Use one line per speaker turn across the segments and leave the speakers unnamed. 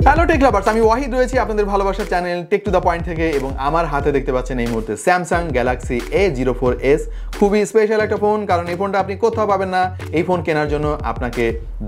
Hello take lovers, আমি ওয়াহিদ রয়েছি আপনাদের ভালোবাসার channel tech to the point থেকে এবং আমার হাতে দেখতে পাচ্ছেন এই মুহূর্তে স্যামসাং গ্যালাক্সি A04s। খুবই স্পেশাল একটা ফোন, কারণ এই ফোনটা আপনি কোথাও পাবেন না। এই ফোন কেনার জন্য আপনাকে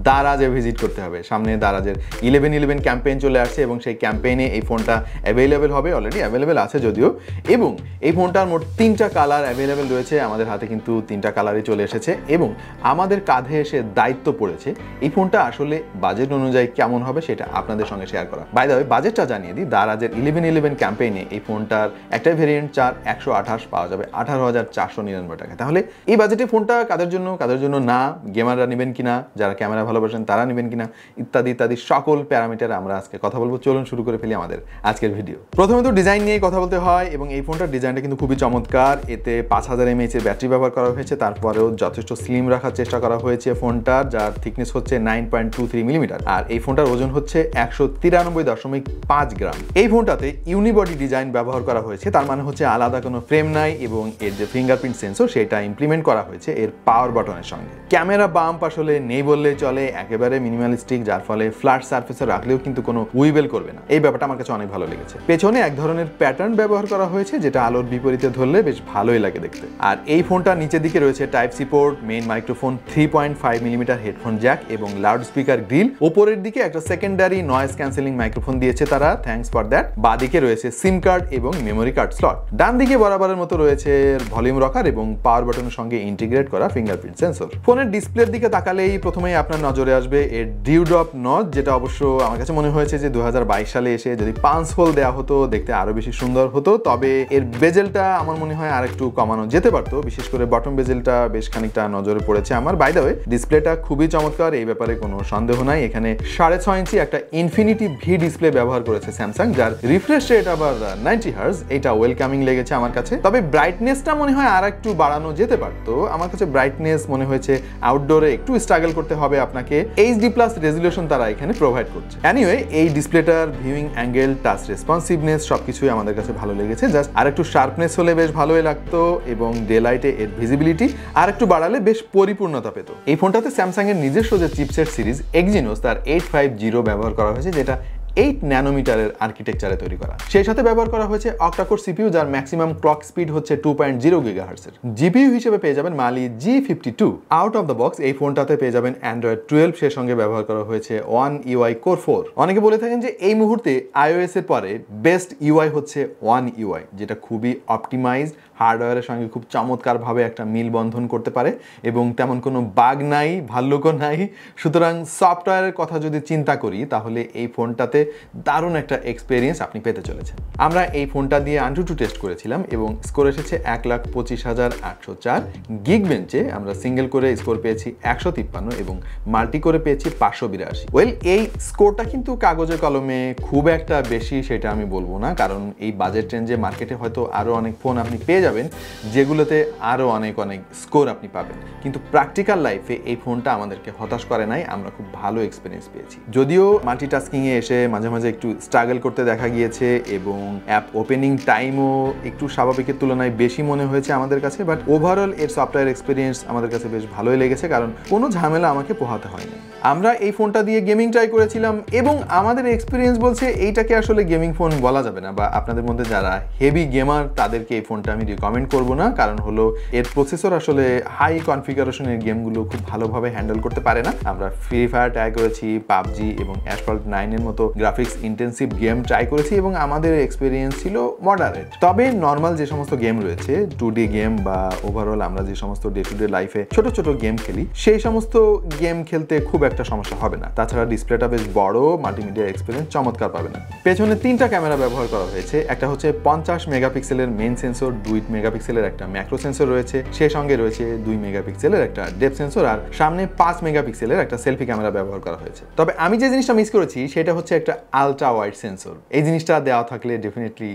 দারাজে ভিজিট করতে হবে। সামনে দারাজের 11/11 ক্যাম্পেইন চলে আসছে এবং সেই ক্যাম্পেইনে এই ফোনটা অ্যাভেলেবেল হবে, অলরেডি অ্যাভেলেবেল আছে যদিও। এবং এই ফোনটার মোট 3টা কালার অ্যাভেলেবেল রয়েছে। আমাদের হাতে কিন্তু 3টা কালারই চলে এসেছে এবং আমাদের কাঁধে এসে দায়িত্ব পড়েছে এই ফোনটা আসলে বাজেট অনুযায়ী কেমন হবে সেটা আপনাদের সঙ্গে শেয়ার করা। বাই দ্য ওয়ে, বাজেটটা জানিয়ে দিই, দারাজের 11/11 ক্যাম্পেইনে এই ফোনটার একটাই ভেরিয়েন্ট 4/128 পাওয়া যাবে 18,499 টাকা। তাহলে এই বাজেটে ফোনটা কাদের জন্য না, গেমাররা নেবেন কিনা, যারা ক্যামেরা ভালোবাসেন তারা নেবেন কিনা, ইত্যাদি ইত্যাদি সকল প্যারামিটার আমরা আজকে কথা বলবো। চলুন শুরু করে ফেলি আমাদের আজকের ভিডিও। প্রথমে তো ডিজাইন নিয়ে কথা বলতে হয় এবং এই ফোনটার ডিজাইনটা কিন্তু খুবই চমৎকার। এতে 5000 mAh এর ব্যাটারি ব্যবহার করা হয়েছে, তারপরেও যথেষ্ট স্লিম রাখার চেষ্টা করা হয়েছে ফোনটার, যার থিকনেস হচ্ছে 9.23 মিলিমিটার আর এই ফোনটার ওজন হচ্ছে 193.5 গ্রাম। এই ফোনটাতে ইউনিবডি ডিজাইন ব্যবহার করা হয়েছে, তার মানে হচ্ছে আলাদা কোনো ফ্রেম নাই এবং এর যে ফিঙ্গারপ্রিন্ট সেন্সর সেটা ইমপ্লিমেন্ট করা হয়েছে এর পাওয়ার বাটনের সঙ্গে। ক্যামেরা বাম্প আসলে নেই বললেই চলে, একেবারে মিনিমালিস্টিক, যার ফলে ফ্ল্যাট সারফেসে রাখলেও কিন্তু কোনো উইবেল করবে না। এই ব্যাপারটা আমার কাছে অনেক ভালো লেগেছে। পেছনে এক ধরনের প্যাটার্ন ব্যবহার করা হয়েছে যেটা আলোর বিপরীতে ধরলে বেশ ভালোই লাগে দেখতে। আর এই ফোনটা নিচের দিকে রয়েছে type C port, main microphone, 3.5 millimetre headphone jack এবং লাউড স্পিকার গ্রিল। ওপরের দিকে একটা সেকেন্ডারি নয়েজ ক্যান্সেলিং মাইক্রোফোন দিয়েছে তারা, থ্যাঙ্কস ফর দ্যাট। বাঁদিকে রয়েছে সিম কার্ড এবং মেমোরি কার্ড স্লট। ডান দিকে বরাবরের মতো রয়েছে ভলিউম রকার এবং পাওয়ার বাটনের সঙ্গে ইন্টিগ্রেট করা ফিঙ্গারপ্রিন্ট সেন্সর। ফোনের ডিসপ্লের দিকে তাকালেই প্রথমেই আপনার নজরে আসবে এর ডিউডপ নচ, যেটা অবশ্য আমার কাছে মনে হয়েছে যে 2022 সালে এসে যদি 5 হোল দেওয়া হতো দেখতে আরো বেশি সুন্দর হতো। তবে এর বেজেলটা আমার মনে হয় আর একটু কমানো যেতে পারতো, বিশেষ করে বটম বেজেলটা বেশ খানিকটা নজরে পড়েছে আমার। বাই দ্য ওয়ে, ডিসপ্লেটা খুবই চমৎকার, এই ব্যাপারে কোনো সন্দেহ নাই। এখানে 6.5 ইঞ্চি একটা ইনফিনিটি ভি ডিসপ্লে ব্যবহার করেছে স্যামসাং, যার রিফ্রেশ রেট আবার 90 হার্জ। এটা ওয়েলকামিং লেগেছে আমার কাছে। তবে ব্রাইটনেসটা মনে হয় আর একটু বাড়ানো যেতে পারতো। আমার কাছে ব্রাইটনেস মনে হয়েছে আউটডোরে একটু স্ট্রাগল করতে হবে আপনাকে। এইচডি প্লাস রেজুলেশন তারা এখানে প্রোভাইড করছে। এনিওয়ে, এই ডিসপ্লেটার ভিউইং অ্যাঙ্গেল, টাচ রেসপন্সিভনেস সবকিছুই আমাদের কাছে ভালো লেগেছে। জাস্ট আর একটু শার্পনেস হলে বেশ ভালোই লাগতো এবং ডে লাইটে এর ভিজিবিলিটি আর একটু বাড়ালে বেশ পরিপূর্ণতা পেত। এই ফোনটাতে স্যামসাং এর নিজস্ব যে চিপসেট সিরিজ এক্সিনোস তার 850 ব্যবহার করা হয়েছে, যেটা 8 ন্যানোমিটারের আর্কিটেকচারে তৈরি করা। সেই সাথে ব্যবহার করা হয়েছে অক্টাকোর সিপিইউ, যার ম্যাক্সিমাম ক্লক স্পিড হচ্ছে 2.0 গিগাহার্টজের। জিপিইউ হিসেবে পেয়ে যাবেন মালি G52। Out of the box এই ফোনটাতে পেয়ে যাবেন অ্যান্ড্রয়েড 12, সে সঙ্গে ব্যবহার করা হয়েছে One UI Core 4। অনেকে বলে থাকেন যে এই মুহূর্তে iOS এর পরে বেস্ট ইউআই হচ্ছে One UI, যেটা খুবই অপটিমাইজড, হার্ডওয়্যারের সঙ্গে খুব চমৎকারভাবে একটা মিল বন্ধন করতে পারে এবং তেমন কোনো বাগ নাই, ভাল্লুকও নাই। সুতরাং সফটওয়্যারের কথা যদি চিন্তা করি তাহলে এই ফোনটাতে দারুণ একটা এক্সপিরিয়েন্স আপনি পেতে চলেছেন। আমরা এই ফোনটা দিয়ে AnTuTu টেস্ট করেছিলাম এবং স্কোর এসেছে 1,25,804। গিগ বেঞ্চে আমরা সিঙ্গেল করে স্কোর পেয়েছি 153 এবং মাল্টি করে পেয়েছি 582। ওয়েল, এই স্কোরটা কিন্তু কাগজে কলমে খুব একটা বেশি সেটা আমি বলবো না, কারণ এই বাজেট রেঞ্জে মার্কেটে হয়তো আরও অনেক ফোন আপনি পেয়ে যাবেন যেগুলোতে আরও অনেক স্কোর আপনি পাবেন। কিন্তু প্র্যাকটিক্যাল লাইফে এই ফোনটা আমাদেরকে হতাশ করে নাই, আমরা খুব ভালো এক্সপিরিয়েন্স পেয়েছি। যদিও মাল্টিটাস্কিংয়ে এসে মাঝে মাঝে একটু স্ট্রাগল করতে দেখা গিয়েছে এবং অ্যাপ ওপেনিং টাইমও একটু স্বাভাবিকের তুলনায় বেশি মনে হয়েছে আমাদের কাছে, বাট ওভারঅল এর সফটওয়্যার এক্সপিরিয়েন্স আমাদের কাছে বেশ ভালোই লেগেছে, কারণ কোনো ঝামেলা আমাকে পোহাতে হয়নি। আমরা এই ফোনটা দিয়ে গেমিং ট্রাই করেছিলাম এবং আমাদের এক্সপিরিয়েন্স বলছে এইটাকে আসলে গেমিং ফোন বলা যাবে না, বা আপনাদের মধ্যে যারা হেভি গেমার তাদেরকে এই ফোনটা আমি রিকমেন্ড করবো না, কারণ হলো এর প্রসেসর আসলে হাই কনফিগারেশনের গেমগুলো খুব ভালোভাবে হ্যান্ডেল করতে পারে না। আমরা ফ্রি ফায়ার ট্রাই করেছি, পাবজি এবং অ্যাসফল্ট 9 এর মতো গ্রাফিক্স ইন্টেন্সিভ গেম ট্রাই করেছি এবং আমাদের এক্সপিরিয়েন্স ছিল মডারেট। তবে নর্মাল যে সমস্ত গেম রয়েছে, 2D গেম বা ওভারঅল আমরা যে সমস্ত ডে টু ডে লাইফে ছোট ছোট গেম খেলি, সেই সমস্ত গেম খেলতে খুব একটা সমস্যা হবে না। তাছাড়া ডিসপ্লেটা বেশ বড়, মাল্টিমিডিয়া এক্সপিরিয়েন্স চমৎকার পাবেন। পেছনে 3টা ক্যামেরা ব্যবহার করা হয়েছে। একটা হচ্ছে 50 মেগাপিক্সেলের মেইন সেন্সর, 2 মেগাপিক্সেলের একটা ম্যাক্রো সেন্সর রয়েছে, সেই সঙ্গে রয়েছে 2 মেগাপিক্সেলের একটা ডেপথ সেন্সর, আর সামনে 5 মেগাপিক্সেলের একটা সেলফি ক্যামেরা ব্যবহার করা হয়েছে। তবে আমি যে জিনিসটা মিস করেছি সেটা হচ্ছে একটা আলট্রা ওয়াইড সেন্সর। এই জিনিসটা দেওয়া থাকলে ডেফিনেটলি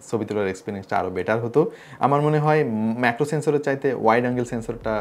ছবি তোলার এক্সপিরিয়েন্সটা আরও বেটার হতো। আমার মনে হয় ম্যাক্রো সেন্সরের চাইতে ওয়াইড অ্যাঙ্গেল সেন্সরটা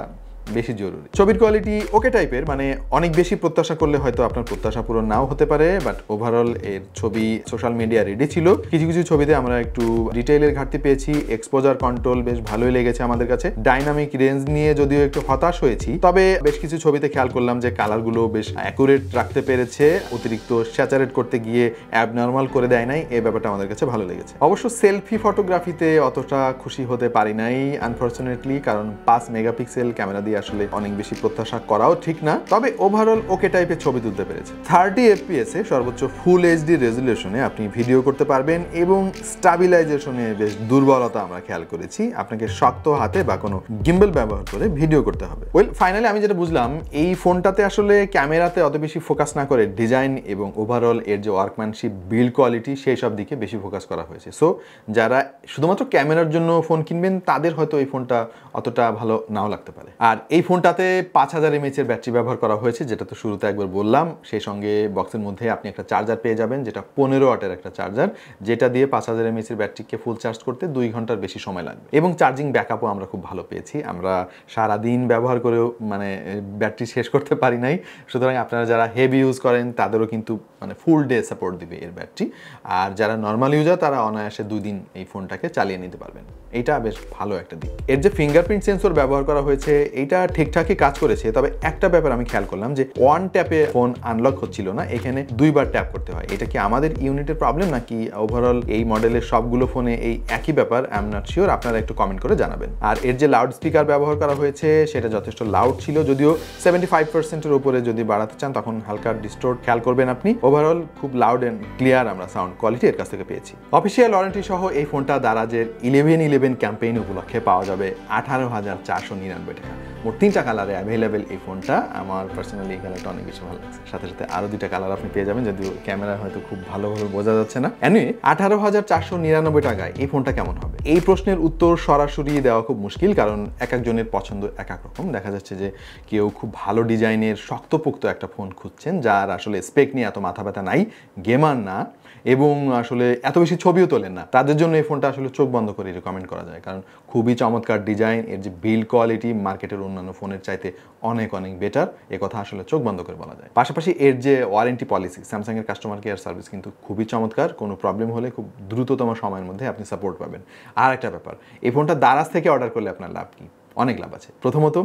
বেশি জরুরি। ছবির কোয়ালিটি ওকে টাইপের, মানে অনেক বেশি প্রত্যাশা করলে হয়তো আপনার প্রত্যাশা পূরণ নাও হতে পারে, বাট ওভারঅল এর ছবি সোশ্যাল মিডিয়া রেডি ছিল। কিছু কিছু ছবিতে আমরা একটু ডিটেইলের ঘাটতি পেয়েছি, এক্সপোজার কন্ট্রোল বেশ ভালোই লেগেছে আমাদের কাছে। ডাইনামিক রেঞ্জ নিয়ে যদিও একটু হতাশ হয়েছি, তবে বেশ কিছু ছবিতে খেয়াল করলাম যে কালারগুলো বেশ অ্যাকুরেট রাখতে পেরেছে, অতিরিক্ত স্যাচারেট করতে গিয়ে অ্যাবনর্মাল করে দেয় নাই, এই ব্যাপারটা আমাদের কাছে ভালো লেগেছে। অবশ্য সেলফি ফটোগ্রাফিতে অতটা খুশি হতে পারি নাই আনফরচুনেটলি, কারণ 5 মেগাপিক্সেল ক্যামেরা দিয়ে আসলে অনেক বেশি প্রত্যাশা করাও ঠিক না, তবে ওভারঅল ওকে টাইপের ছবি তুলতে পেরেছে। 30 FPS এ সর্বোচ্চ ফুল এইচডি রেজুলেশনে আপনি ভিডিও করতে পারবেন এবং স্টাবিলাইজেশনে বেশ দুর্বলতা আমরা খেয়াল করেছি, আপনাকে শক্ত হাতে বা কোনো গিম্বল ব্যবহার করে ভিডিও করতে হবে। ওয়েল ফাইনালি আমি যেটা বুঝলাম, এই ফোনটাতে আসলে ক্যামেরাতে অত বেশি ফোকাস না করে ডিজাইন এবং ওভারঅল এর যে ওয়ার্কম্যানশিপ, বিল্ড কোয়ালিটি, সেই সব দিকে বেশি ফোকাস করা হয়েছে। সো যারা শুধুমাত্র ক্যামেরার জন্য ফোন কিনবেন তাদের হয়তো এই ফোনটা অতটা ভালো নাও লাগতে পারে। আর এই ফোনটাতে 5000 mAh এর ব্যাটারি ব্যবহার করা হয়েছে, যেটা তো শুরুতে একবার বললাম। সেই সঙ্গে বক্সের মধ্যে আপনি একটা চার্জার পেয়ে যাবেন, যেটা 15 ওয়াটের একটা চার্জার, যেটা দিয়ে 5000 mAh এর ব্যাটারিকে ফুল চার্জ করতে 2 ঘন্টার বেশি সময় লাগবে। এবং চার্জিং ব্যাকআপও আমরা খুব ভালো পেয়েছি, আমরা সারাদিন ব্যবহার করেও মানে ব্যাটারি শেষ করতে পারি নাই। সুতরাং আপনারা যারা হেভি ইউজ করেন তাদেরও কিন্তু মানে ফুল ডে সাপোর্ট দিবে এর ব্যাটারি, আর যারা নর্মাল ইউজার তারা অনায়াসে 2 দিন এই ফোনটাকে চালিয়ে নিতে পারবেন। এইটা বেশ ভালো একটা দিক। এর যে ফিঙ্গারপ্রিন্ট সেন্সর ব্যবহার করা হয়েছে এইটা ঠিকঠাকই কাজ করেছে, তবে একটা ব্যাপার আমি খেয়াল করলাম যে ওয়ান ট্যাপে ফোন আনলক হচ্ছিল না, এখানে 2 বার ট্যাপ করতে হয়। এটা কি আমাদের ইউনিটের প্রবলেম নাকি ওভারঅল এই মডেলের সবগুলো ফোনে এই একই ব্যাপার? আই এম নট শিওর, আপনারা একটু কমেন্ট করে জানাবেন। আর এর যে লাউড স্পিকার ব্যবহার করা হয়েছে সেটা যথেষ্ট লাউড ছিল, যদিও 75%-এর উপরে যদি বাড়াতে চান তখন হালকা ডিস্টোর্ট খেয়াল করবেন আপনি। ওভারঅল খুব লাউড এন্ড ক্লিয়ার আমরা সাউন্ড কোয়ালিটি এর কাছ থেকে পেয়েছি। অফিসিয়াল ওয়ারেন্টি সহ এই ফোনটা দারাজের 11/11 ক্যাম্পেইন উপলক্ষে পাওয়া যাবে 18,499 টাকা। মোট 3টা কালারে অ্যাভেলেবেল এই ফোনটা। আমার পার্সোনালি এই কালারটা অনেক বেশি ভালো লাগছে, সাথে সাথে আরো 2টা কালার আপনি পেয়ে যাবেন, যদিও ক্যামেরা হয়তো খুব ভালোভাবে বোঝা যাচ্ছে না। এনিওয়ে 18,499 টাকায় এই ফোনটা কেমন হবে, এই প্রশ্নের উত্তর সরাসরি দেওয়া খুব মুশকিল, কারণ এক একজনের পছন্দ এক এক রকম। দেখা যাচ্ছে যে কেউ খুব ভালো ডিজাইনের শক্তপোক্ত একটা ফোন খুঁজছেন, যার আসলে স্পেক নিয়ে এত মাথা ব্যথা নাই, গেমার না, এবং আসলে এত বেশি ছবিও তোলেন না, তাদের জন্য এই ফোনটা আসলে চোখ বন্ধ করে রেকমেন্ড করা যায়, কারণ খুবই চমৎকার ডিজাইন, এর যে বিল্ড কোয়ালিটি মার্কেটের অন্যান্য ফোনের চাইতে অনেক অনেক বেটার, এ কথা আসলে চোখ বন্ধ করে বলা যায়। পাশাপাশি এর যে ওয়ারেন্টি পলিসি, স্যামসাংয়ের কাস্টমার কেয়ার সার্ভিস কিন্তু খুবই চমৎকার, কোনো প্রবলেম হলে খুব দ্রুততম সময়ের মধ্যে আপনি সাপোর্ট পাবেন। আর একটা ব্যাপার, এই ফোনটা দারাজ থেকে অর্ডার করলে আপনার লাভ কি? অনেক লাভ আছে। প্রথমত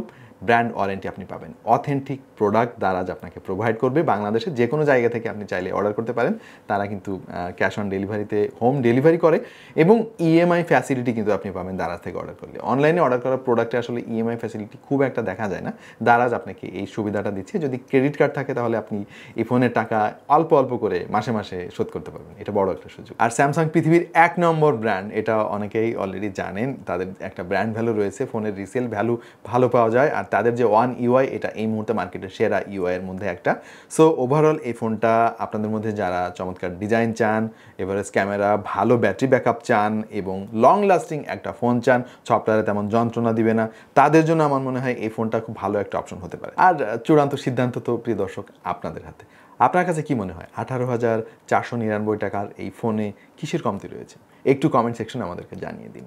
ব্র্যান্ড ওয়ারেন্টি আপনি পাবেন, অথেন্টিক প্রোডাক্ট দারাজ আপনাকে প্রোভাইড করবে। বাংলাদেশের যে কোনো জায়গা থেকে আপনি চাইলে অর্ডার করতে পারেন, তারা কিন্তু ক্যাশ অন ডেলিভারিতে হোম ডেলিভারি করে, এবং ইএমআই ফ্যাসিলিটি কিন্তু আপনি পাবেন দারাজ থেকে অর্ডার করলে। অনলাইনে অর্ডার করা প্রোডাক্টে আসলে ইএমআই ফ্যাসিলিটি খুব একটা দেখা যায় না, দারাজ আপনাকে এই সুবিধাটা দিচ্ছে। যদি ক্রেডিট কার্ড থাকে তাহলে আপনি এই ফোনের টাকা অল্প অল্প করে মাসে মাসে শোধ করতে পারবেন, এটা বড় একটা সুযোগ। আর স্যামসাং পৃথিবীর 1 নম্বর ব্র্যান্ড, এটা অনেকেই অলরেডি জানেন, তাদের একটা ব্র্যান্ড ভ্যালু রয়েছে, ফোনের রিসেল ভ্যালু ভালো পাওয়া যায়, আর তাদের যে ওয়ান ইউআই এটা এই মুহূর্তে মার্কেটের সেরা ইউআই এর মধ্যে একটা। সো ওভারঅল এই ফোনটা আপনাদের মধ্যে যারা চমৎকার ডিজাইন চান, এভারেজ ক্যামেরা, ভালো ব্যাটারি ব্যাকআপ চান এবং লং লাস্টিং একটা ফোন চান, সফটওয়্যারে তেমন যন্ত্রণা দিবে না, তাদের জন্য আমার মনে হয় এই ফোনটা খুব ভালো একটা অপশন হতে পারে। আর চূড়ান্ত সিদ্ধান্ত তো প্রিয় দর্শক আপনাদের হাতে। আপনার কাছে কি মনে হয় 18,499 টাকার এই ফোনে কিসের কমতি রয়েছে? একটু কমেন্ট সেকশনে আমাদেরকে জানিয়ে দিন।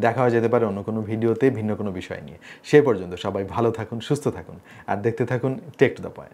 দেখা হয়ে যেতে পারে অন্য কোনো ভিডিওতে ভিন্ন কোনো বিষয় নিয়ে। সে পর্যন্ত সবাই ভালো থাকুন, সুস্থ থাকুন, আর দেখতে থাকুন টেক টু দ্য পয়েন্ট।